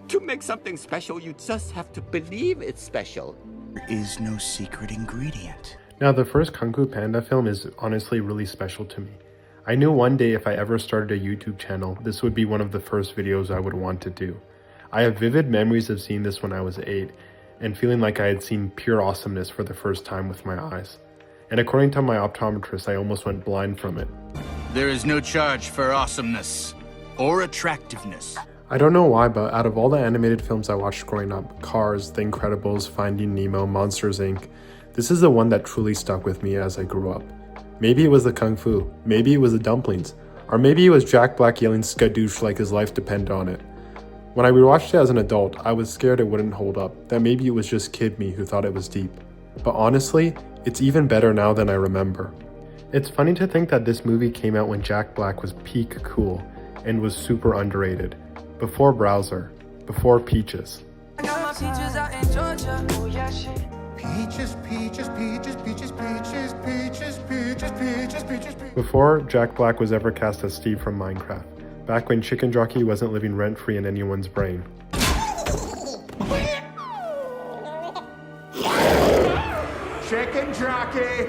To make something special, you just have to believe it's special. There is no secret ingredient. Now, the first Kung Fu Panda film is honestly really special to me. I knew one day if I ever started a YouTube channel, this would be one of the first videos I would want to do. I have vivid memories of seeing this when I was 8, and feeling like I had seen pure awesomeness for the first time with my eyes. And according to my optometrist, I almost went blind from it. There is no charge for awesomeness or attractiveness. I don't know why, but out of all the animated films I watched growing up, Cars, The Incredibles, Finding Nemo, Monsters Inc., this is the one that truly stuck with me as I grew up. Maybe it was the Kung Fu, maybe it was the dumplings, or maybe it was Jack Black yelling skadoosh like his life depended on it. When I rewatched it as an adult, I was scared it wouldn't hold up, that maybe it was just kid me who thought it was deep. But honestly, it's even better now than I remember. It's funny to think that this movie came out when Jack Black was peak cool and was super underrated. Before Browser, before Peaches. Before Jack Black was ever cast as Steve from Minecraft, back when Chicken Jockey wasn't living rent-free in anyone's brain. Chicken Jockey!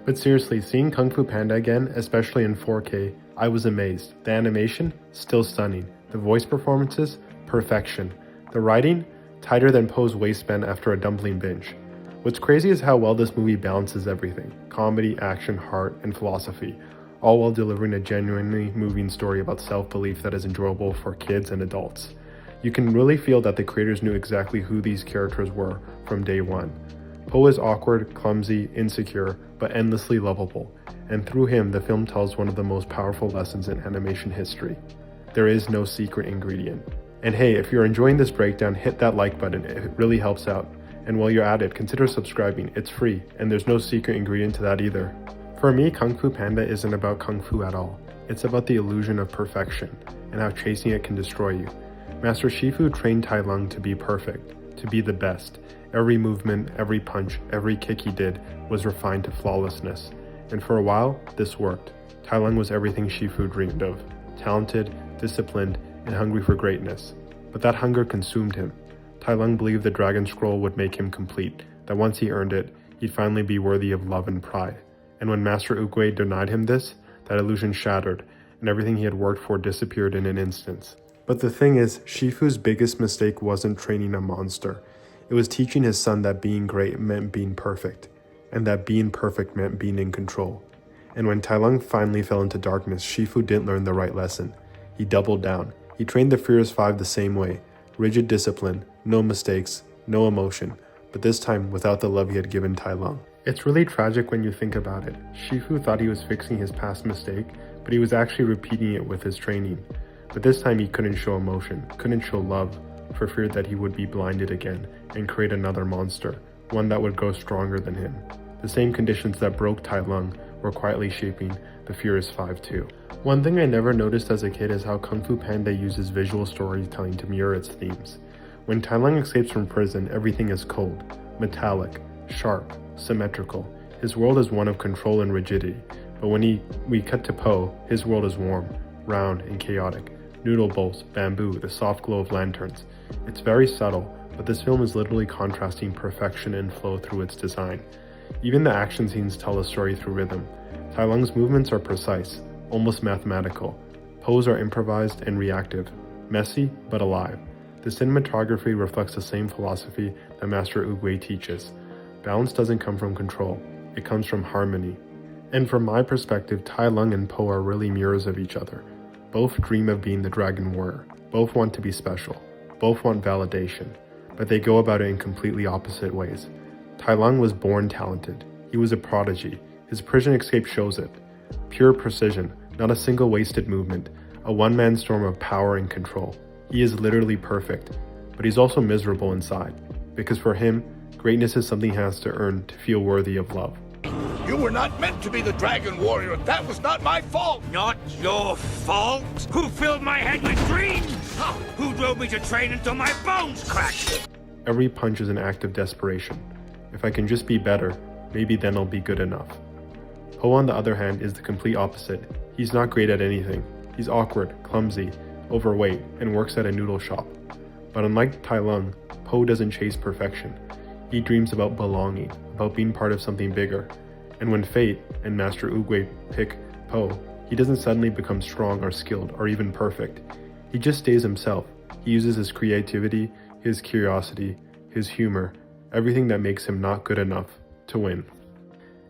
But seriously, seeing Kung Fu Panda again, especially in 4K, I was amazed. The animation, still stunning. The voice performances, perfection. The writing, tighter than Poe's waistband after a dumpling binge. What's crazy is how well this movie balances everything. Comedy, action, heart, and philosophy. All while delivering a genuinely moving story about self-belief that is enjoyable for kids and adults. You can really feel that the creators knew exactly who these characters were from day one. Poe is awkward, clumsy, insecure, but endlessly lovable. And through him, the film tells one of the most powerful lessons in animation history. There is no secret ingredient. And hey, if you're enjoying this breakdown, hit that like button, it really helps out. And while you're at it, consider subscribing, it's free, and there's no secret ingredient to that either. For me, Kung Fu Panda isn't about Kung Fu at all. It's about the illusion of perfection, and how chasing it can destroy you. Master Shifu trained Tai Lung to be perfect, to be the best. Every movement, every punch, every kick he did was refined to flawlessness. And for a while, this worked. Tai Lung was everything Shifu dreamed of. Talented, disciplined, and hungry for greatness. But that hunger consumed him. Tai Lung believed the Dragon Scroll would make him complete, that once he earned it, he'd finally be worthy of love and pride. And when Master Oogway denied him this, that illusion shattered, and everything he had worked for disappeared in an instant. But the thing is, Shifu's biggest mistake wasn't training a monster. It was teaching his son that being great meant being perfect, and that being perfect meant being in control. And when Tai Lung finally fell into darkness, Shifu didn't learn the right lesson. He doubled down. He trained the Furious Five the same way. Rigid discipline, no mistakes, no emotion, but this time without the love he had given Tai Lung. It's really tragic when you think about it. Shifu thought he was fixing his past mistake, but he was actually repeating it with his training. But this time he couldn't show emotion, couldn't show love, for fear that he would be blinded again and create another monster, one that would grow stronger than him. The same conditions that broke Tai Lung were quietly shaping the Furious Five too. One thing I never noticed as a kid is how Kung Fu Panda uses visual storytelling to mirror its themes. When Tai Lung escapes from prison, everything is cold, metallic, sharp, symmetrical. His world is one of control and rigidity, but when we cut to Poe, his world is warm, round, and chaotic. Noodle bowls, bamboo, the soft glow of lanterns. It's very subtle, but this film is literally contrasting perfection and flow through its design. Even the action scenes tell a story through rhythm. Tai Lung's movements are precise, almost mathematical. Poe's are improvised and reactive, messy but alive. The cinematography reflects the same philosophy that Master Oogway teaches. Balance doesn't come from control, it comes from harmony. And from my perspective, Tai Lung and Poe are really mirrors of each other. Both dream of being the Dragon Warrior. Both want to be special. Both want validation. But they go about it in completely opposite ways. Tai Lung was born talented. He was a prodigy. His prison escape shows it. Pure precision, not a single wasted movement. A one-man storm of power and control. He is literally perfect. But he's also miserable inside. Because for him, greatness is something he has to earn to feel worthy of love. You were not meant to be the Dragon Warrior. That was not my fault. Not your fault? Who filled my head with dreams? Who drove me to train until my bones cracked? Every punch is an act of desperation. If I can just be better, maybe then I'll be good enough. Poe, on the other hand, is the complete opposite. He's not great at anything. He's awkward, clumsy, overweight, and works at a noodle shop. But unlike Tai Lung, Po doesn't chase perfection. He dreams about belonging, about being part of something bigger. And when Fate and Master Oogway pick Po, he doesn't suddenly become strong or skilled or even perfect. He just stays himself. He uses his creativity, his curiosity, his humor, everything that makes him not good enough to win.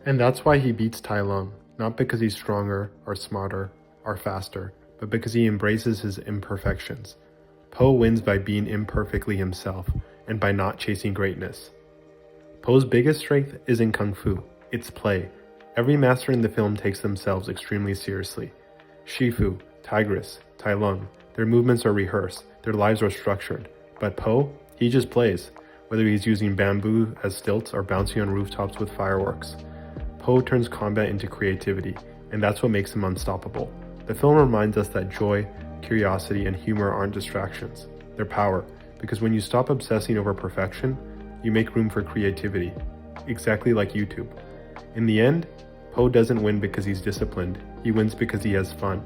And that's why he beats Tai Lung, not because he's stronger or smarter or faster, but because he embraces his imperfections. Po wins by being imperfectly himself and by not chasing greatness. Po's biggest strength isn't kung fu, it's play. Every master in the film takes themselves extremely seriously. Shifu, Tigress, Tai Lung, their movements are rehearsed, their lives are structured. But Po, he just plays, whether he's using bamboo as stilts or bouncing on rooftops with fireworks. Po turns combat into creativity, and that's what makes him unstoppable. The film reminds us that joy, curiosity, and humor aren't distractions. They're power, because when you stop obsessing over perfection, you make room for creativity, exactly like YouTube. In the end, Po doesn't win because he's disciplined, he wins because he has fun.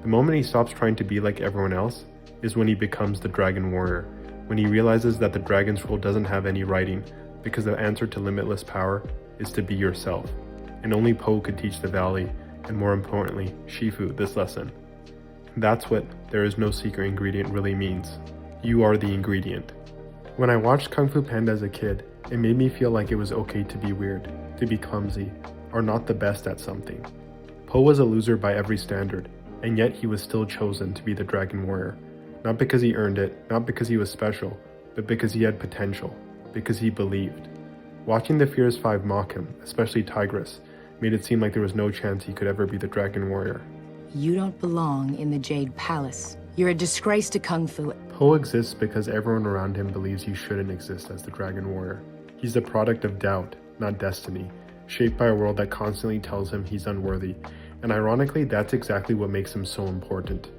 The moment he stops trying to be like everyone else is when he becomes the Dragon Warrior, when he realizes that the Dragon Scroll doesn't have any writing, because the answer to limitless power is to be yourself. And only Po could teach the Valley, and more importantly, Shifu, this lesson. That's what there is no secret ingredient really means. You are the ingredient. When I watched Kung Fu Panda as a kid, it made me feel like it was okay to be weird, to be clumsy, or not the best at something. Po was a loser by every standard, and yet he was still chosen to be the Dragon Warrior. Not because he earned it, not because he was special, but because he had potential, because he believed. Watching the Fierce Five mock him, especially Tigress, made it seem like there was no chance he could ever be the Dragon Warrior. You don't belong in the Jade Palace. You're a disgrace to Kung Fu. Po exists because everyone around him believes he shouldn't exist as the Dragon Warrior. He's the product of doubt, not destiny, shaped by a world that constantly tells him he's unworthy. And ironically, that's exactly what makes him so important.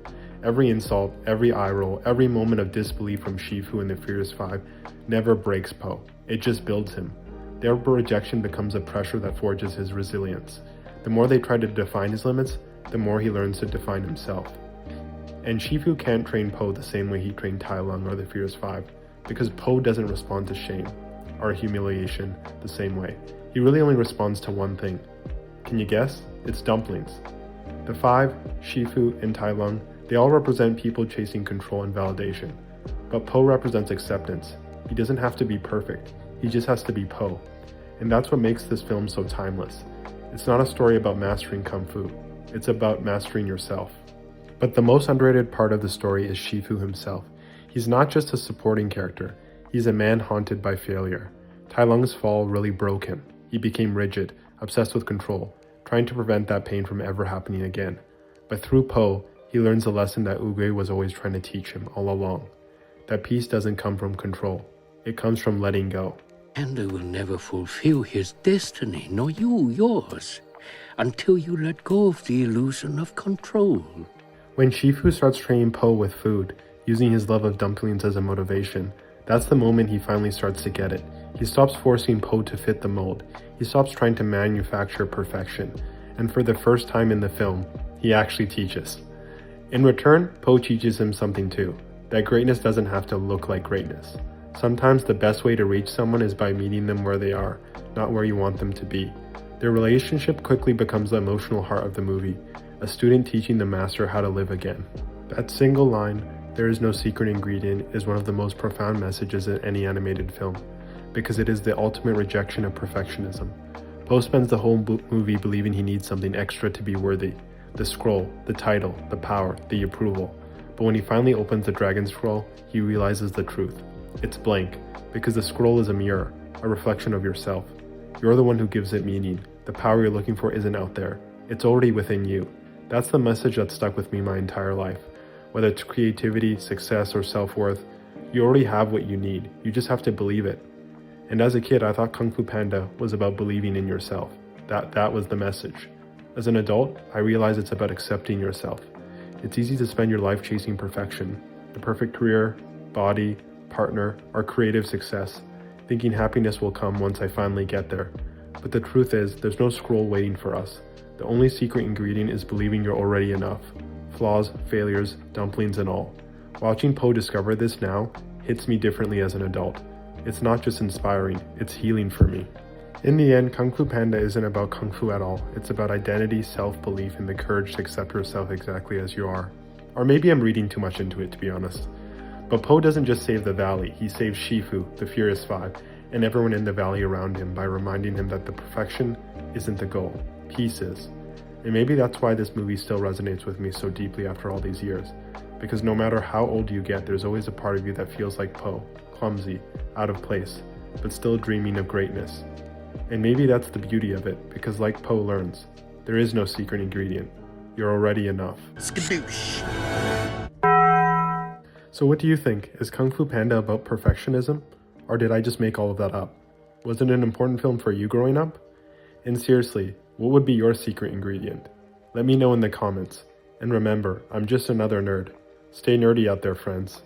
Every insult, every eye roll, every moment of disbelief from Shifu and the Fierce Five never breaks Po. It just builds him. Their rejection becomes a pressure that forges his resilience. The more they try to define his limits, the more he learns to define himself. And Shifu can't train Po the same way he trained Tai Lung or the Fierce Five, because Po doesn't respond to shame or humiliation the same way. He really only responds to one thing. Can you guess? It's dumplings. The five, Shifu and Tai Lung, they all represent people chasing control and validation. But Po represents acceptance. He doesn't have to be perfect. He just has to be Po. And that's what makes this film so timeless. It's not a story about mastering Kung Fu. It's about mastering yourself. But the most underrated part of the story is Shifu himself. He's not just a supporting character. He's a man haunted by failure. Tai Lung's fall really broke him. He became rigid, obsessed with control, trying to prevent that pain from ever happening again. But through Po, he learns a lesson that Oogway was always trying to teach him all along. That peace doesn't come from control. It comes from letting go. Panda will never fulfill his destiny, nor you yours, until you let go of the illusion of control. When Shifu starts training Po with food, using his love of dumplings as a motivation, that's the moment he finally starts to get it. He stops forcing Po to fit the mold. He stops trying to manufacture perfection. And for the first time in the film, he actually teaches. In return, Po teaches him something too, that greatness doesn't have to look like greatness. Sometimes the best way to reach someone is by meeting them where they are, not where you want them to be. Their relationship quickly becomes the emotional heart of the movie, a student teaching the master how to live again. That single line, "There is no secret ingredient," is one of the most profound messages in any animated film, because it is the ultimate rejection of perfectionism. Po spends the whole movie believing he needs something extra to be worthy. The scroll, the title, the power, the approval. But when he finally opens the dragon scroll, he realizes the truth. It's blank, because the scroll is a mirror, a reflection of yourself. You're the one who gives it meaning. The power you're looking for isn't out there. It's already within you. That's the message that stuck with me my entire life. Whether it's creativity, success, or self-worth, you already have what you need. You just have to believe it. And as a kid, I thought Kung Fu Panda was about believing in yourself. That was the message. As an adult, I realize it's about accepting yourself. It's easy to spend your life chasing perfection, the perfect career, body, partner, or creative success, thinking happiness will come once I finally get there. But the truth is, there's no scroll waiting for us. The only secret ingredient is believing you're already enough. Flaws, failures, dumplings, and all. Watching Po discover this now hits me differently as an adult. It's not just inspiring, it's healing for me. In the end, Kung Fu Panda isn't about Kung Fu at all. It's about identity, self-belief, and the courage to accept yourself exactly as you are. Or maybe I'm reading too much into it, to be honest. But Po doesn't just save the valley, he saves Shifu, the Furious Five, and everyone in the valley around him by reminding him that the perfection isn't the goal, peace is. And maybe that's why this movie still resonates with me so deeply after all these years. Because no matter how old you get, there's always a part of you that feels like Po, clumsy, out of place, but still dreaming of greatness. And maybe that's the beauty of it, because like Po learns, there is no secret ingredient. You're already enough. Skadoosh. So what do you think? Is Kung Fu Panda about perfectionism? Or did I just make all of that up? Was it an important film for you growing up? And seriously, what would be your secret ingredient? Let me know in the comments. And remember, I'm just another nerd. Stay nerdy out there, friends.